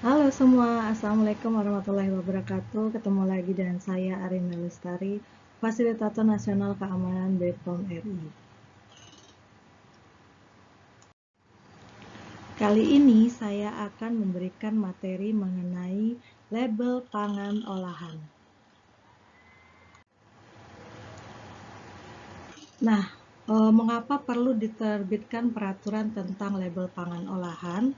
Halo semua, Assalamualaikum warahmatullahi wabarakatuh. Ketemu lagi dengan saya Arina Lestari, Fasilitator Nasional Keamanan BPOM RI. Kali ini saya akan memberikan materi mengenai label pangan olahan. Nah, mengapa perlu diterbitkan peraturan tentang label pangan olahan?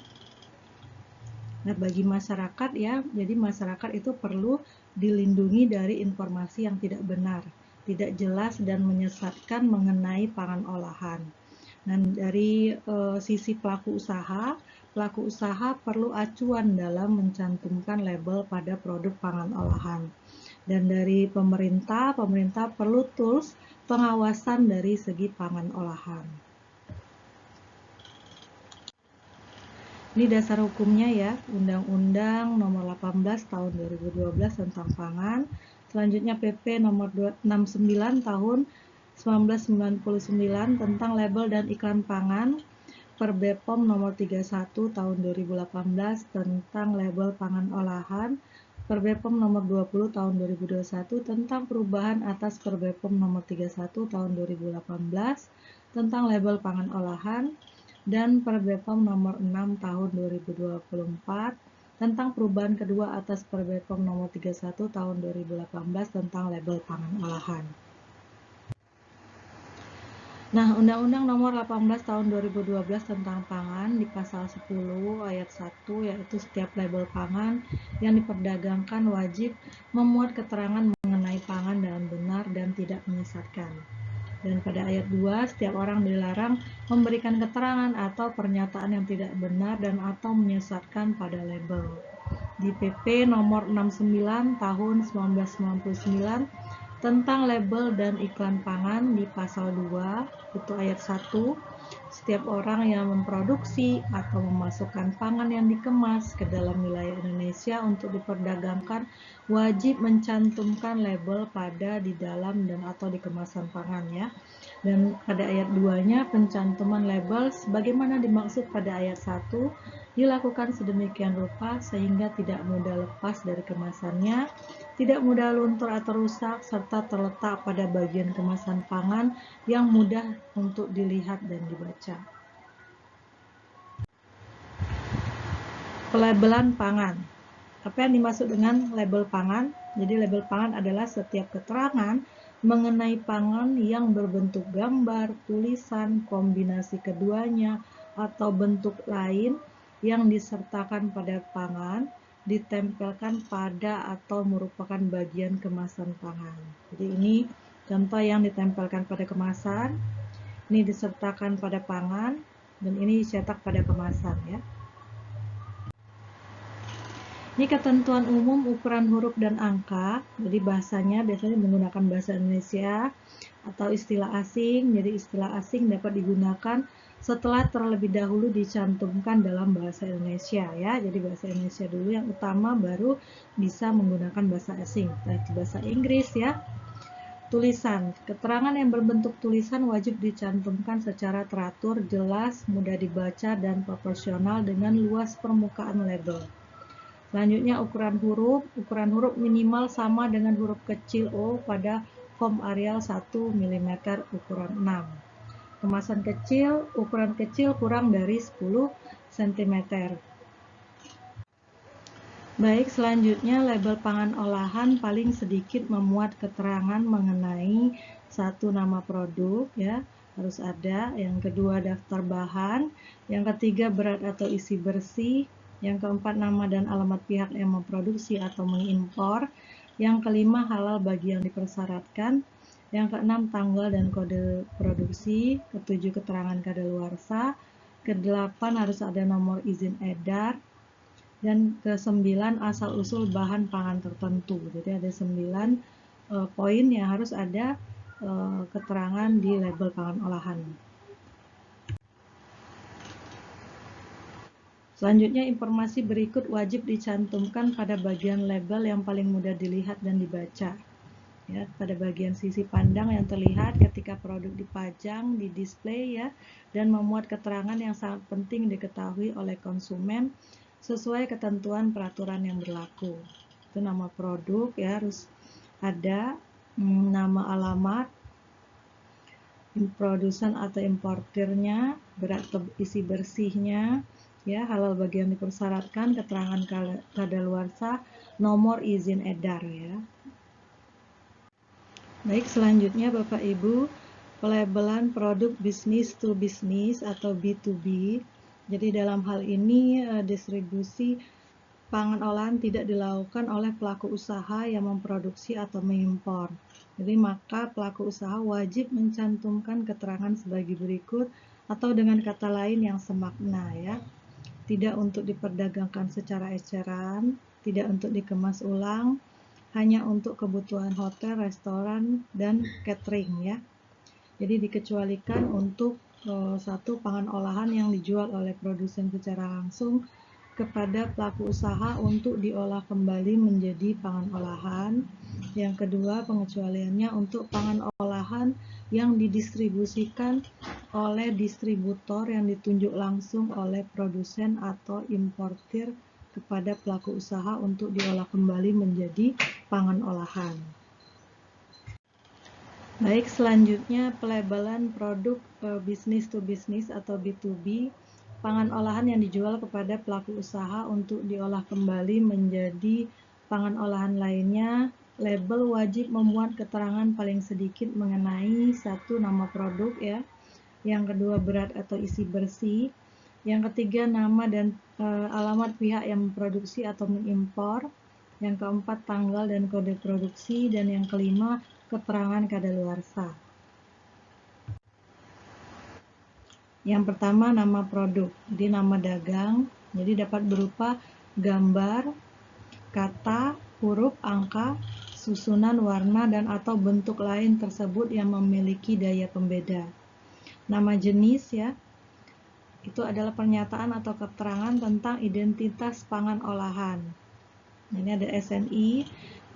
Nah, bagi masyarakat ya, jadi masyarakat itu perlu dilindungi dari informasi yang tidak benar, tidak jelas dan menyesatkan mengenai pangan olahan. Dan dari sisi pelaku usaha perlu acuan dalam mencantumkan label pada produk pangan olahan. Dan dari pemerintah perlu tools pengawasan dari segi pangan olahan. Ini dasar hukumnya ya, Undang-Undang Nomor 18 Tahun 2012 tentang Pangan. Selanjutnya PP Nomor 69 Tahun 1999 tentang label dan iklan pangan. Per BPOM Nomor 31 Tahun 2018 tentang label pangan olahan. Per BPOM Nomor 20 Tahun 2021 tentang perubahan atas Per BPOM Nomor 31 Tahun 2018 tentang label pangan olahan. Dan Per BPOM Nomor 6 Tahun 2024 tentang perubahan kedua atas Per BPOM Nomor 31 Tahun 2018 tentang label pangan olahan. Nah, Undang-Undang Nomor 18 Tahun 2012 tentang Pangan di pasal 10 ayat 1 yaitu setiap label pangan yang diperdagangkan wajib memuat keterangan mengenai pangan dengan benar dan tidak menyesatkan. Dan pada ayat 2, setiap orang dilarang memberikan keterangan atau pernyataan yang tidak benar dan atau menyesatkan pada label. Di PP nomor 69 tahun 1999 tentang label dan iklan pangan di pasal 2, itu ayat 1, setiap orang yang memproduksi atau memasukkan pangan yang dikemas ke dalam wilayah Indonesia untuk diperdagangkan wajib mencantumkan label pada di dalam dan atau di kemasan pangan ya. Dan pada ayat 2-nya pencantuman label sebagaimana dimaksud pada ayat 1 dilakukan sedemikian rupa sehingga tidak mudah lepas dari kemasannya, tidak mudah luntur atau rusak, serta terletak pada bagian kemasan pangan yang mudah untuk dilihat dan dibaca. Pelabelan pangan. Apa yang dimaksud dengan label pangan? Jadi label pangan adalah setiap keterangan mengenai pangan yang berbentuk gambar, tulisan, kombinasi keduanya, atau bentuk lain yang disertakan pada pangan, ditempelkan pada atau merupakan bagian kemasan pangan. Jadi ini contoh yang ditempelkan pada kemasan, ini disertakan pada pangan, dan ini dicetak pada kemasan ya. Ini ketentuan umum ukuran huruf dan angka, jadi bahasanya biasanya menggunakan bahasa Indonesia atau istilah asing. Jadi istilah asing dapat digunakan setelah terlebih dahulu dicantumkan dalam bahasa Indonesia ya. Jadi bahasa Indonesia dulu yang utama, baru bisa menggunakan bahasa asing. Seperti bahasa Inggris ya. Tulisan. Keterangan yang berbentuk tulisan wajib dicantumkan secara teratur, jelas, mudah dibaca, dan proporsional dengan luas permukaan label. Selanjutnya ukuran huruf minimal sama dengan huruf kecil O pada font Arial 1 mm ukuran 6. Kemasan kecil, ukuran kecil kurang dari 10 cm. Baik, selanjutnya label pangan olahan paling sedikit memuat keterangan mengenai satu nama produk ya, harus ada. Yang kedua daftar bahan, yang ketiga berat atau isi bersih, yang keempat nama dan alamat pihak yang memproduksi atau mengimpor, yang kelima halal bagi yang dipersyaratkan, yang keenam tanggal dan kode produksi, ketujuh keterangan kadaluarsa, kedelapan harus ada nomor izin edar, dan ke-9 asal-usul bahan pangan tertentu. Jadi ada 9 poin yang harus ada keterangan di label pangan olahan. Selanjutnya informasi berikut wajib dicantumkan pada bagian label yang paling mudah dilihat dan dibaca. Ya, pada bagian sisi pandang yang terlihat ketika produk dipajang, di display ya, dan memuat keterangan yang sangat penting diketahui oleh konsumen sesuai ketentuan peraturan yang berlaku. Itu nama produk ya, harus ada nama alamat, produsen atau importirnya, berat isi bersihnya, ya, halal bagi yang dipersyaratkan, keterangan kadaluarsa, nomor izin edar ya. Baik, selanjutnya Bapak Ibu, pelabelan produk business to business atau B2B. Jadi dalam hal ini distribusi pangan olahan tidak dilakukan oleh pelaku usaha yang memproduksi atau mengimpor. Jadi maka pelaku usaha wajib mencantumkan keterangan sebagai berikut atau dengan kata lain yang semakna ya. Tidak untuk diperdagangkan secara eceran, tidak untuk dikemas ulang, hanya untuk kebutuhan hotel, restoran, dan catering ya. Jadi dikecualikan untuk satu pangan olahan yang dijual oleh produsen secara langsung kepada pelaku usaha untuk diolah kembali menjadi pangan olahan. Yang kedua, pengecualiannya untuk pangan olahan yang didistribusikan oleh distributor yang ditunjuk langsung oleh produsen atau importir kepada pelaku usaha untuk diolah kembali menjadi pangan olahan. Baik, selanjutnya pelabelan produk business to business atau B2B, pangan olahan yang dijual kepada pelaku usaha untuk diolah kembali menjadi pangan olahan lainnya. Label wajib memuat keterangan paling sedikit mengenai satu, nama produk ya, yang kedua berat atau isi bersih, yang ketiga nama dan alamat pihak yang memproduksi atau mengimpor, yang keempat tanggal dan kode produksi, dan yang kelima keterangan kadaluarsa. Yang pertama, nama produk, jadi nama dagang, jadi dapat berupa gambar, kata, huruf, angka, susunan, warna, dan atau bentuk lain tersebut yang memiliki daya pembeda. Nama jenis ya, itu adalah pernyataan atau keterangan tentang identitas pangan olahan. Ini ada SNI.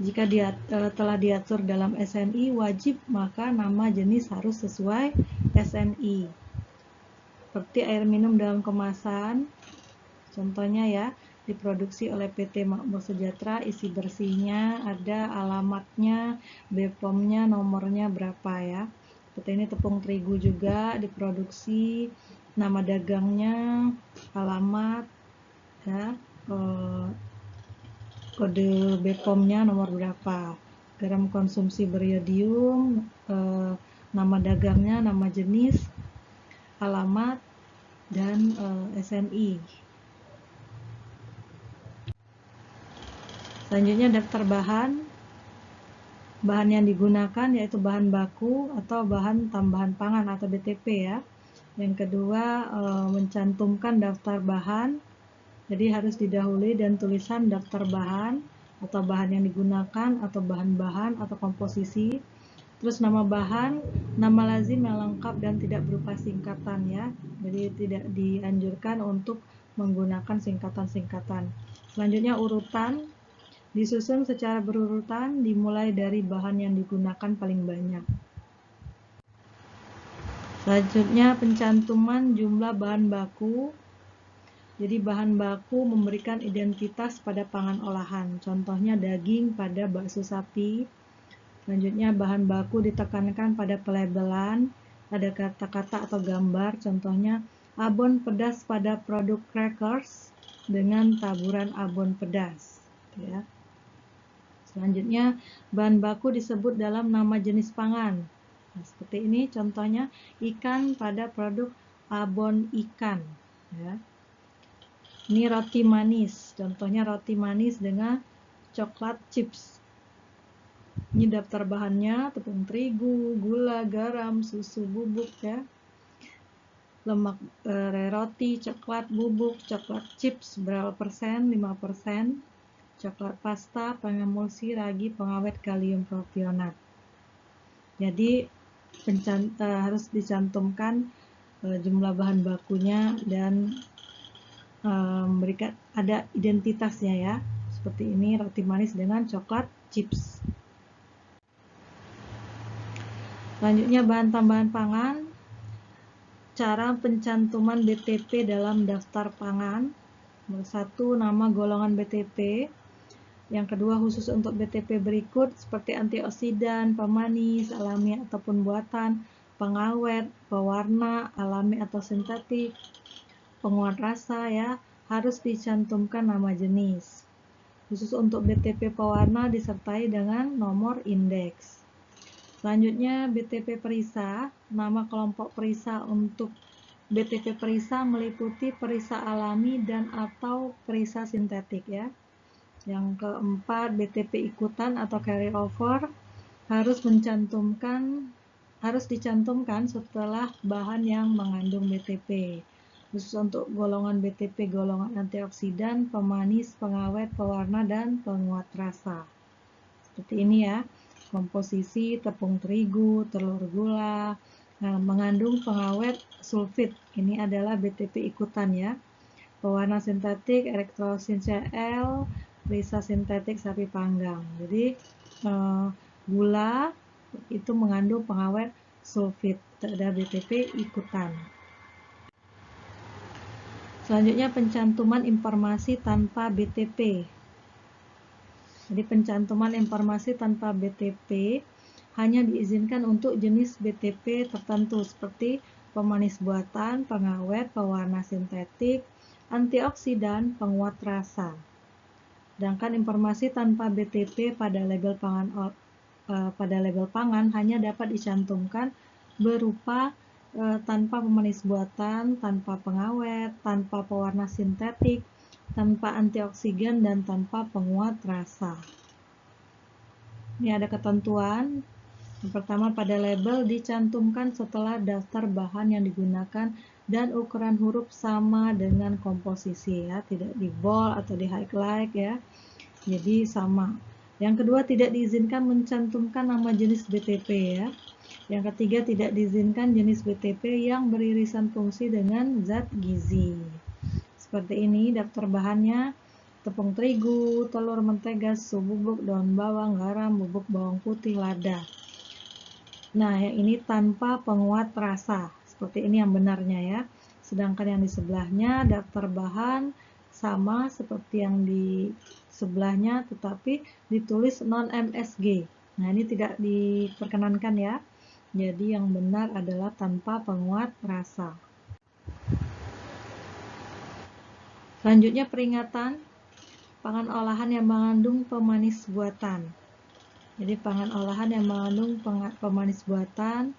Jika telah diatur dalam SNI wajib, maka nama jenis harus sesuai SNI. Seperti air minum dalam kemasan, contohnya ya, diproduksi oleh PT Makmur Sejahtera, isi bersihnya ada, alamatnya, BPOM-nya, nomornya berapa ya. Seperti ini tepung terigu juga diproduksi, nama dagangnya, alamat ya, kode BPOM-nya nomor berapa, garam konsumsi beriodium, nama dagangnya, nama jenis, alamat, dan SNI. Selanjutnya daftar bahan yang digunakan yaitu bahan baku atau bahan tambahan pangan atau BTP ya. Yang kedua, mencantumkan daftar bahan. Jadi harus didahului dan tulisan daftar bahan atau bahan yang digunakan atau bahan-bahan atau komposisi. Terus nama bahan, nama lazim yang lengkap dan tidak berupa singkatan ya. Jadi tidak dianjurkan untuk menggunakan singkatan-singkatan. Selanjutnya urutan, disusun secara berurutan dimulai dari bahan yang digunakan paling banyak. Selanjutnya pencantuman jumlah bahan baku. Jadi bahan baku memberikan identitas pada pangan olahan. Contohnya daging pada bakso sapi. Selanjutnya bahan baku ditekankan pada pelabelan, ada kata-kata atau gambar. Contohnya abon pedas pada produk crackers dengan taburan abon pedas. Ya. Selanjutnya bahan baku disebut dalam nama jenis pangan. Nah, seperti ini contohnya ikan pada produk abon ikan. Ya. Ini roti manis, contohnya roti manis dengan coklat chips. Ini daftar bahannya, tepung terigu, gula, garam, susu bubuk ya, lemak roti, coklat bubuk, coklat chips berapa persen, 5%, coklat pasta, pengemulsi, ragi, pengawet kalium propionat. Jadi harus dicantumkan jumlah bahan bakunya dan memberikan ada identitasnya ya, seperti ini roti manis dengan coklat chips. Selanjutnya bahan tambahan pangan, cara pencantuman BTP dalam daftar pangan. Nomor 1, nama golongan BTP. Yang kedua, khusus untuk BTP berikut seperti antioksidan, pemanis, alami ataupun buatan, pengawet, pewarna, alami atau sintetik, penguat rasa ya, harus dicantumkan nama jenis. Khusus untuk BTP pewarna disertai dengan nomor indeks. Selanjutnya BTP perisa, nama kelompok perisa untuk BTP perisa meliputi perisa alami dan atau perisa sintetik ya. Yang keempat, BTP ikutan atau carry over harus dicantumkan setelah bahan yang mengandung BTP. Khusus untuk golongan BTP, golongan antioksidan, pemanis, pengawet, pewarna, dan penguat rasa. Seperti ini ya, komposisi tepung terigu, telur gula, mengandung pengawet sulfit. Ini adalah BTP ikutan ya. Pewarna sintetik, elektrolisin Cl, perisa sintetik sapi panggang. Jadi gula itu mengandung pengawet sulfit, ada BTP ikutan. Selanjutnya pencantuman informasi tanpa BTP. Jadi pencantuman informasi tanpa BTP hanya diizinkan untuk jenis BTP tertentu seperti pemanis buatan, pengawet, pewarna sintetik, antioksidan, penguat rasa. Sedangkan informasi tanpa BTP pada label pangan hanya dapat dicantumkan berupa tanpa pemanis buatan, tanpa pengawet, tanpa pewarna sintetik, tanpa antioksidan, dan tanpa penguat rasa. Ini ada ketentuan. Yang pertama, pada label dicantumkan setelah daftar bahan yang digunakan dan ukuran huruf sama dengan komposisi ya, tidak di bold atau di highlight ya. Jadi sama. Yang kedua, tidak diizinkan mencantumkan nama jenis BTP ya. Yang ketiga, tidak diizinkan jenis BTP yang beririsan fungsi dengan zat gizi. Seperti ini daftar bahannya: tepung terigu, telur, mentega, susu bubuk, daun bawang, garam, bubuk bawang putih, lada. Nah, yang ini tanpa penguat rasa. Seperti ini yang benarnya ya. Sedangkan yang di sebelahnya daftar bahan sama seperti yang di sebelahnya, tetapi ditulis non-MSG. Nah, ini tidak diperkenankan ya. Jadi yang benar adalah tanpa penguat rasa. Selanjutnya peringatan pangan olahan yang mengandung pemanis buatan. Jadi pangan olahan yang mengandung pemanis buatan,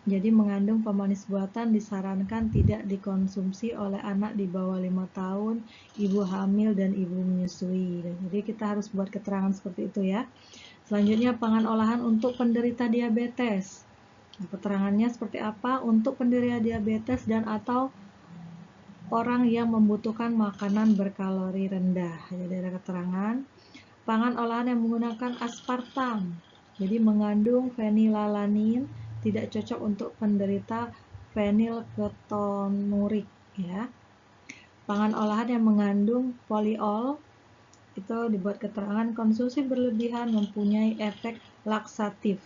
jadi mengandung pemanis buatan disarankan tidak dikonsumsi oleh anak di bawah 5 tahun, ibu hamil, dan ibu menyusui. Jadi kita harus buat keterangan seperti itu ya. Selanjutnya pangan olahan untuk penderita diabetes. Nah, keterangannya seperti apa? Untuk penderita diabetes dan atau orang yang membutuhkan makanan berkalori rendah. Jadi ada keterangan. Pangan olahan yang menggunakan aspartam, jadi mengandung fenilalanin, tidak cocok untuk penderita fenilketonurik ya. Pangan olahan yang mengandung poliol itu dibuat keterangan konsumsi berlebihan mempunyai efek laksatif.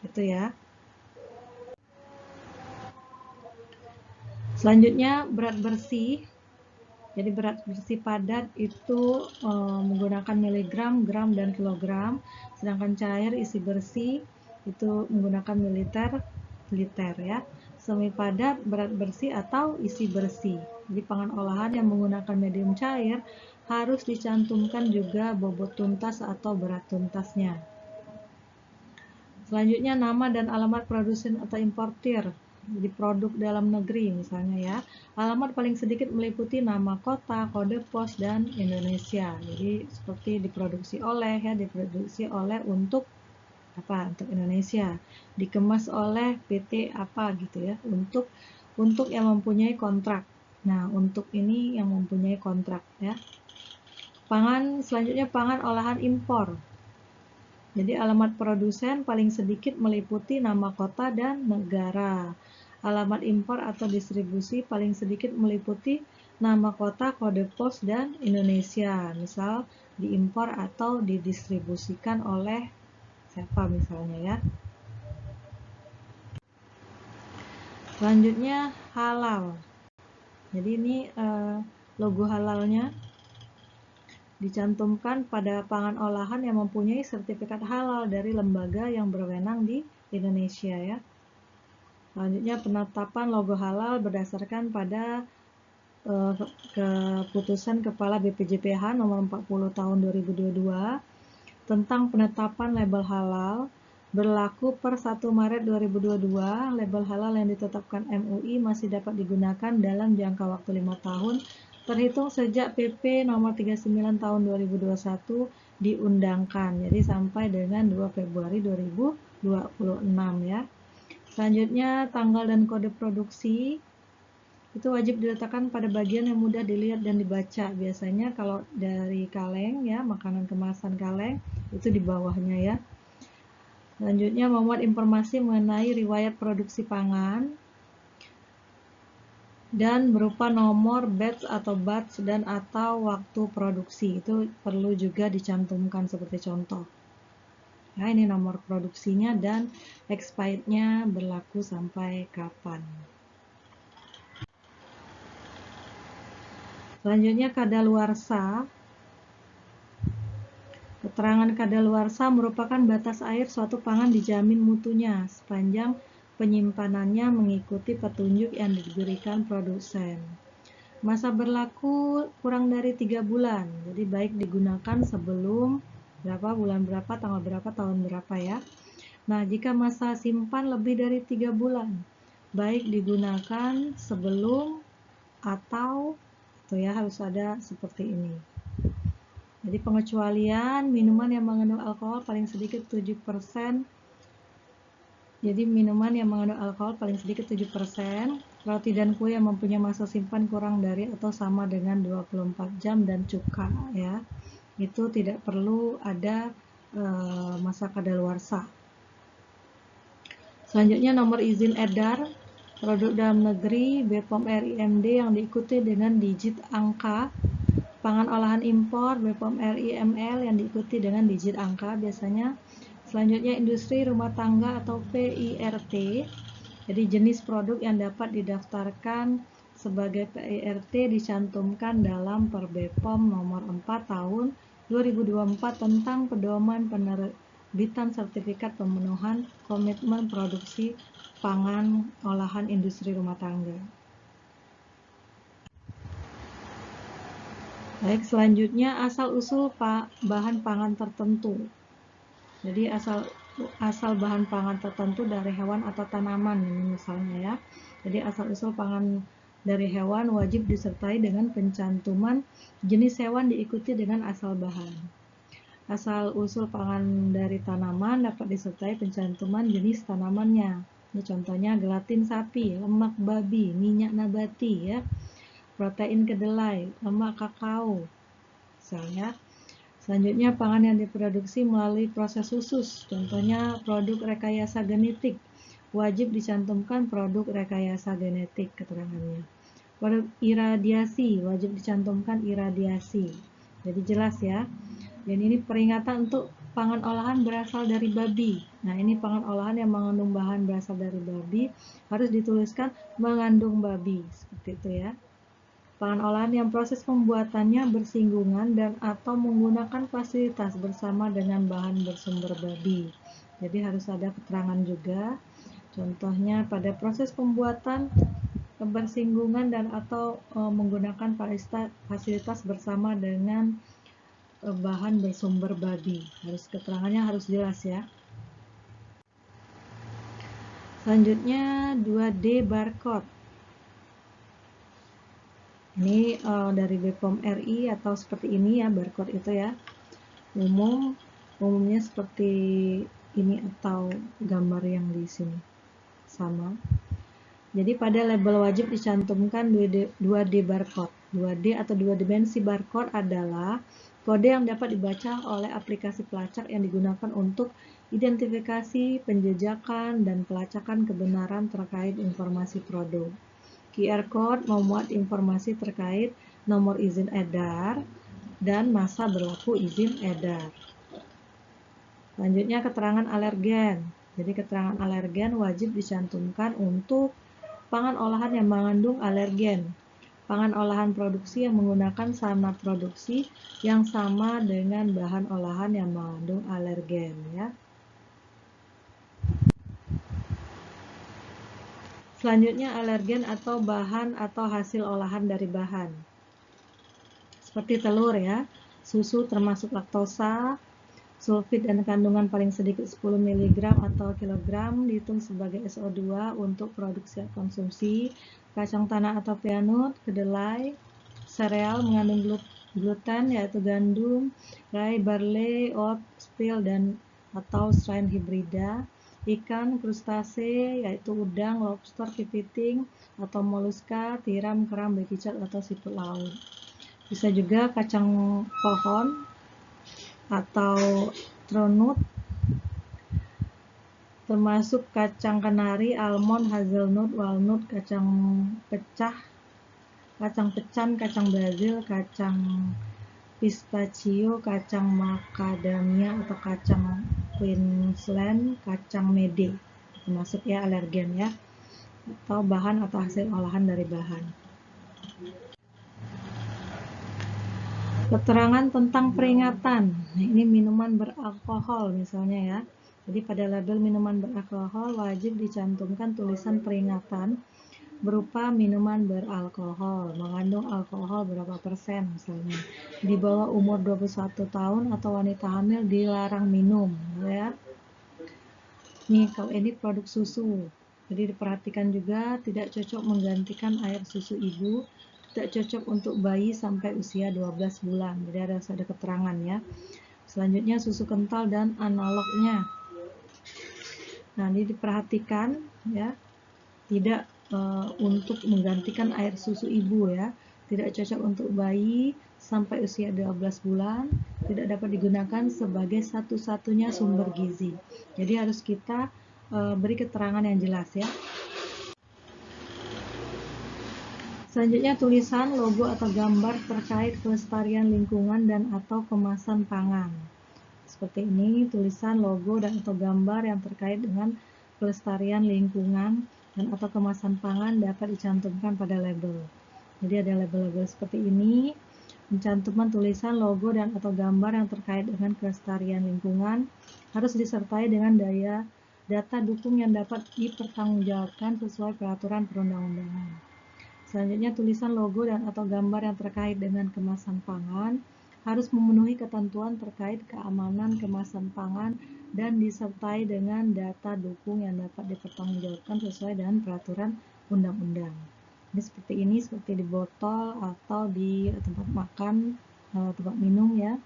Itu ya. Selanjutnya berat bersih. Jadi berat bersih padat itu menggunakan miligram, gram, dan kilogram. Sedangkan cair isi bersih itu menggunakan liter ya. Semi padat, berat bersih, atau isi bersih. Jadi pangan olahan yang menggunakan medium cair harus dicantumkan juga bobot tuntas atau berat tuntasnya. Selanjutnya nama dan alamat produsen atau importir. Jadi produk dalam negeri misalnya ya. Alamat paling sedikit meliputi nama kota, kode pos, dan Indonesia. Jadi seperti diproduksi oleh untuk apa? Untuk Indonesia. Dikemas oleh PT apa gitu ya. Untuk yang mempunyai kontrak. Nah, untuk ini yang mempunyai kontrak ya. Selanjutnya pangan olahan impor. Jadi alamat produsen paling sedikit meliputi nama kota dan negara. Alamat impor atau distribusi paling sedikit meliputi nama kota, kode pos, dan Indonesia. Misal diimpor atau didistribusikan oleh siapa misalnya ya. Selanjutnya halal. Jadi ini logo halalnya dicantumkan pada pangan olahan yang mempunyai sertifikat halal dari lembaga yang berwenang di Indonesia ya. Selanjutnya penetapan logo halal berdasarkan pada keputusan Kepala BPJPH nomor 40 tahun 2022 tentang penetapan label halal berlaku per 1 Maret 2022. Label halal yang ditetapkan MUI masih dapat digunakan dalam jangka waktu 5 tahun terhitung sejak PP nomor 39 tahun 2021 diundangkan. Jadi sampai dengan 2 Februari 2026 ya. Selanjutnya tanggal dan kode produksi itu wajib diletakkan pada bagian yang mudah dilihat dan dibaca. Biasanya kalau dari kaleng ya, makanan kemasan kaleng itu di bawahnya ya. Selanjutnya memuat informasi mengenai riwayat produksi pangan dan berupa nomor batch atau batch dan atau waktu produksi. Itu perlu juga dicantumkan seperti contoh. Nah, ini nomor produksinya dan expirednya berlaku sampai kapan. Selanjutnya kadaluarsa. Keterangan kadaluarsa merupakan batas akhir suatu pangan dijamin mutunya sepanjang penyimpanannya mengikuti petunjuk yang diberikan produsen. Masa berlaku kurang dari 3 bulan, jadi baik digunakan sebelum berapa, bulan berapa, tanggal berapa, tahun berapa ya. Nah, jika masa simpan lebih dari 3 bulan, baik digunakan sebelum atau itu ya, harus ada seperti ini. Jadi pengecualian minuman yang mengandung alkohol paling sedikit 7%. Jadi minuman yang mengandung alkohol paling sedikit 7%, roti dan kue yang mempunyai masa simpan kurang dari atau sama dengan 24 jam dan cuka ya. Itu tidak perlu ada masa kadaluarsa. Selanjutnya nomor izin edar produk dalam negeri BPOM RIMD yang diikuti dengan digit angka. Pangan olahan impor BPOM RIML yang diikuti dengan digit angka biasanya. Selanjutnya industri rumah tangga atau PIRT. Jadi jenis produk yang dapat didaftarkan sebagai PIRT dicantumkan dalam Per BPOM nomor 4 tahun 2024 tentang pedoman penerbitan sertifikat pemenuhan komitmen produksi pangan olahan industri rumah tangga. Baik, selanjutnya asal-usul bahan pangan tertentu. Jadi asal bahan pangan tertentu dari hewan atau tanaman ini misalnya ya. Jadi asal-usul pangan dari hewan wajib disertai dengan pencantuman jenis hewan diikuti dengan asal bahan. Asal-usul pangan dari tanaman dapat disertai pencantuman jenis tanamannya. Ini contohnya gelatin sapi, lemak babi, minyak nabati ya. Protein kedelai, lemak kakao. Misalnya selanjutnya, pangan yang diproduksi melalui proses khusus, contohnya produk rekayasa genetik, wajib dicantumkan produk rekayasa genetik keterangannya. Produk iradiasi, wajib dicantumkan iradiasi. Jadi jelas ya. Dan ini peringatan untuk pangan olahan berasal dari babi. Nah, ini pangan olahan yang mengandung bahan berasal dari babi, harus dituliskan mengandung babi, seperti itu ya. Pangan olahan yang proses pembuatannya bersinggungan dan atau menggunakan fasilitas bersama dengan bahan bersumber babi. Jadi harus ada keterangan juga. Contohnya pada proses pembuatan bersinggungan dan atau menggunakan fasilitas bersama dengan bahan bersumber babi. Keterangannya harus jelas ya. Selanjutnya 2D barcode. Ini dari BPOM RI atau seperti ini ya, barcode itu ya. Umumnya seperti ini atau gambar yang di sini. Sama. Jadi pada label wajib dicantumkan 2D barcode. 2D atau 2 dimensi barcode adalah kode yang dapat dibaca oleh aplikasi pelacak yang digunakan untuk identifikasi, penjejakan, dan pelacakan kebenaran terkait informasi produk. QR code memuat informasi terkait nomor izin edar dan masa berlaku izin edar. Selanjutnya keterangan alergen. Jadi keterangan alergen wajib dicantumkan untuk pangan olahan yang mengandung alergen. pangan olahan produksi yang menggunakan standar produksi yang sama dengan bahan olahan yang mengandung alergen ya. Selanjutnya alergen atau bahan atau hasil olahan dari bahan. Seperti telur ya, susu termasuk laktosa, sulfit dan kandungan paling sedikit 10 mg atau kilogram dihitung sebagai SO2 untuk produksi konsumsi, kacang tanah atau peanut, kedelai, sereal mengandung gluten yaitu gandum, rye, barley, oat, spelt dan atau strain hibrida, ikan, krustase yaitu udang, lobster, kepiting atau moluska, tiram, kerang, bekicot atau siput laut. Bisa juga kacang pohon atau trunut, termasuk kacang kenari, almond, hazelnut, walnut, kacang pecah, kacang pecan, kacang Brazil, kacang pistachio, kacang macadamia atau kacang Queensland, kacang mede, termasuk ya alergen ya, atau bahan atau hasil olahan dari bahan. Keterangan tentang peringatan. Nah, ini minuman beralkohol misalnya ya. Jadi pada label minuman beralkohol wajib dicantumkan tulisan peringatan berupa minuman beralkohol, mengandung alkohol berapa persen misalnya. Di bawah umur 21 tahun atau wanita hamil dilarang minum ya. Nih kalau ini produk susu. Jadi diperhatikan juga tidak cocok menggantikan air susu ibu, tidak cocok untuk bayi sampai usia 12 bulan. Jadi harus ada keterangan ya. Selanjutnya susu kental dan analognya. Nah, ini diperhatikan ya. Tidak untuk menggantikan air susu ibu ya. Tidak cocok untuk bayi sampai usia 12 bulan, tidak dapat digunakan sebagai satu-satunya sumber gizi. Jadi harus kita beri keterangan yang jelas ya. Selanjutnya tulisan, logo atau gambar terkait kelestarian lingkungan dan atau kemasan pangan. Seperti ini tulisan, logo dan atau gambar yang terkait dengan kelestarian lingkungan dan atau kemasan pangan dapat dicantumkan pada label. Jadi ada label-label seperti ini, pencantuman tulisan, logo dan atau gambar yang terkait dengan kelestarian lingkungan harus disertai dengan data dukung yang dapat dipertanggungjawabkan sesuai peraturan perundang-undangan. Selanjutnya tulisan, logo dan atau gambar yang terkait dengan kemasan pangan harus memenuhi ketentuan terkait keamanan kemasan pangan dan disertai dengan data dukung yang dapat dipertanggungjawabkan sesuai dengan peraturan undang-undang. Ini seperti ini, seperti di botol atau di tempat makan, tempat minum ya.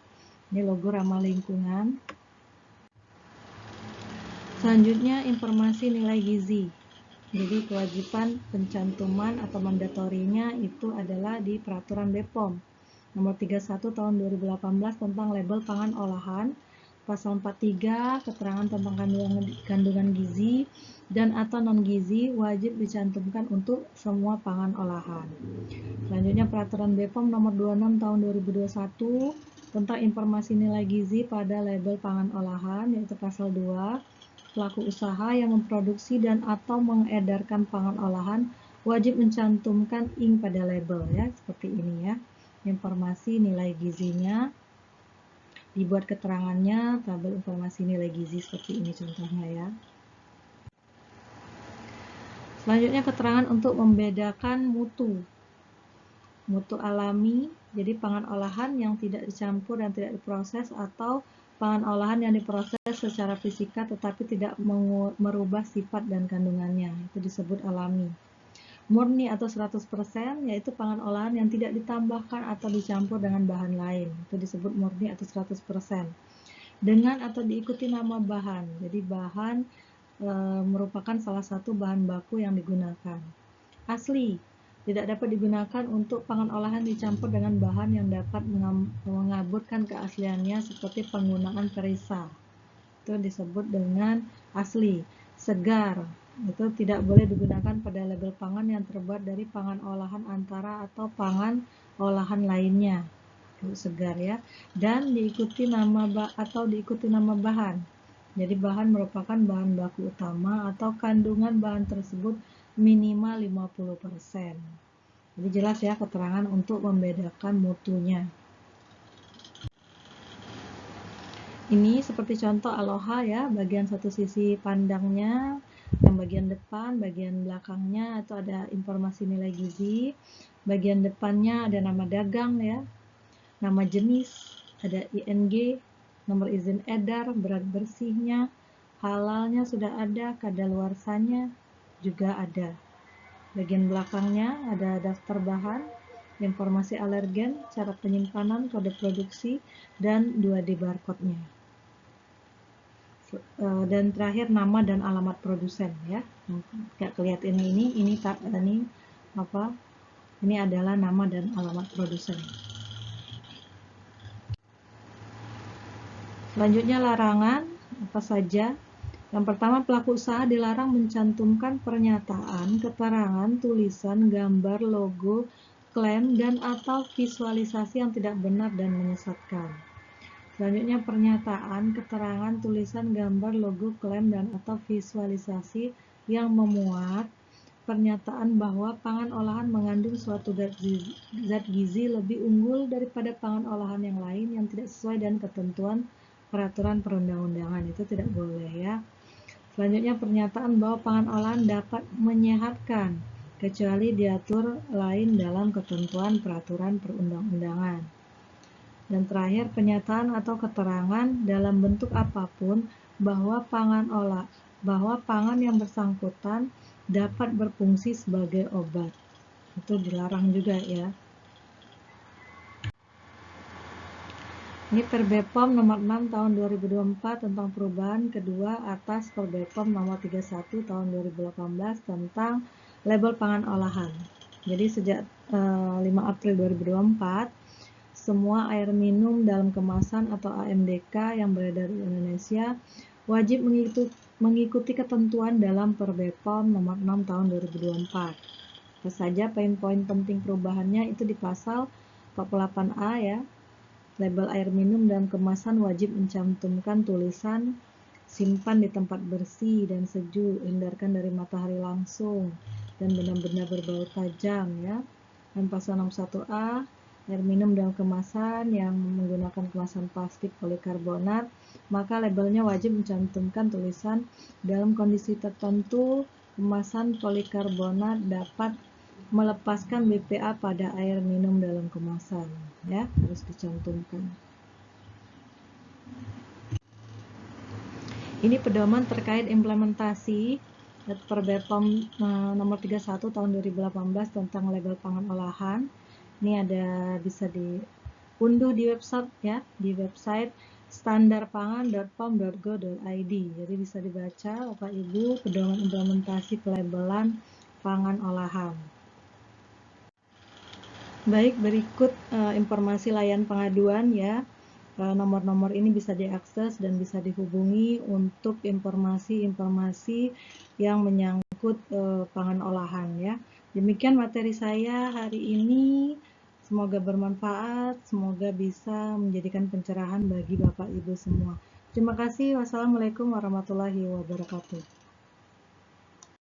Ini logo ramah lingkungan. Selanjutnya informasi nilai gizi. Jadi kewajiban pencantuman atau mandatorinya itu adalah di peraturan BPOM nomor 31 tahun 2018 tentang label pangan olahan, pasal 43 keterangan tentang kandungan gizi dan atau non gizi wajib dicantumkan untuk semua pangan olahan. Selanjutnya peraturan BPOM nomor 26 tahun 2021 tentang informasi nilai gizi pada label pangan olahan, yaitu pasal 2, pelaku usaha yang memproduksi dan atau mengedarkan pangan olahan wajib mencantumkan ING pada label ya, seperti ini ya. Informasi nilai gizinya, dibuat keterangannya, tabel informasi nilai gizi seperti ini contohnya ya. Selanjutnya keterangan untuk membedakan mutu. Mutu alami, jadi pangan olahan yang tidak dicampur dan tidak diproses, atau pangan olahan yang diproses secara fisika tetapi tidak merubah sifat dan kandungannya, itu disebut alami. Murni atau 100% yaitu pangan olahan yang tidak ditambahkan atau dicampur dengan bahan lain, itu disebut murni atau 100%. Dengan atau diikuti nama bahan, jadi bahan merupakan salah satu bahan baku yang digunakan. Asli, tidak dapat digunakan untuk pangan olahan dicampur dengan bahan yang dapat mengaburkan keasliannya seperti penggunaan perisa, itu disebut dengan asli. Segar, itu tidak boleh digunakan pada label pangan yang terbuat dari pangan olahan antara atau pangan olahan lainnya, itu segar ya. Dan diikuti nama bahan, jadi bahan merupakan bahan baku utama atau kandungan bahan tersebut minimal 50%. Jadi jelas ya keterangan untuk membedakan mutunya. Ini seperti contoh aloha ya, bagian satu sisi pandangnya, yang bagian depan, bagian belakangnya atau ada informasi nilai gizi. Bagian depannya ada nama dagang ya, nama jenis, ada ING, nomor izin edar, berat bersihnya, halalnya sudah ada, kadaluarsanya juga ada. Bagian belakangnya ada daftar bahan, informasi alergen, cara penyimpanan, kode produksi, dan 2D barcode-nya. Dan terakhir nama dan alamat produsen ya. Nggak kelihatan ini apa? Ini adalah nama dan alamat produsen. Selanjutnya larangan apa saja? Yang pertama, pelaku usaha dilarang mencantumkan pernyataan, keterangan, tulisan, gambar, logo, klaim, dan atau visualisasi yang tidak benar dan menyesatkan. Selanjutnya pernyataan, keterangan, tulisan, gambar, logo, klaim, dan atau visualisasi yang memuat pernyataan bahwa pangan olahan mengandung suatu zat gizi lebih unggul daripada pangan olahan yang lain yang tidak sesuai dengan ketentuan peraturan perundang-undangan, itu tidak boleh ya. Selanjutnya pernyataan bahwa pangan olahan dapat menyehatkan kecuali diatur lain dalam ketentuan peraturan perundang-undangan. Dan terakhir, pernyataan atau keterangan dalam bentuk apapun bahwa pangan yang bersangkutan dapat berfungsi sebagai obat. Itu dilarang juga ya. Ini Perbepom nomor 6 tahun 2024 tentang perubahan kedua atas Perbepom nomor 31 tahun 2018 tentang label pangan olahan. Jadi sejak 5 April 2024 semua air minum dalam kemasan atau AMDK yang beredar di Indonesia wajib mengikuti ketentuan dalam Perbepom nomor 6 tahun 2024. Apa saja poin-poin penting perubahannya itu di pasal 48A ya. Label air minum dalam kemasan wajib mencantumkan tulisan simpan di tempat bersih dan sejuk, hindarkan dari matahari langsung dan benda-benda berbau tajam ya. Dan pasal 61A, air minum dalam kemasan yang menggunakan kemasan plastik polikarbonat, maka labelnya wajib mencantumkan tulisan dalam kondisi tertentu kemasan polikarbonat dapat melepaskan BPA pada air minum dalam kemasan ya, harus dicantumkan. Ini pedoman terkait implementasi Perbepom nomor 31 tahun 2018 tentang label pangan olahan. Ini ada bisa diunduh di website ya, di website standarpangan.pom.go.id. Jadi bisa dibaca Bapak Ibu pedoman implementasi pelabelan pangan olahan. Baik, berikut informasi layan pengaduan ya. Nomor-nomor ini bisa diakses dan bisa dihubungi untuk informasi-informasi yang menyangkut pangan olahan ya. Demikian materi saya hari ini. Semoga bermanfaat, semoga bisa menjadikan pencerahan bagi Bapak Ibu semua. Terima kasih. Wassalamualaikum warahmatullahi wabarakatuh.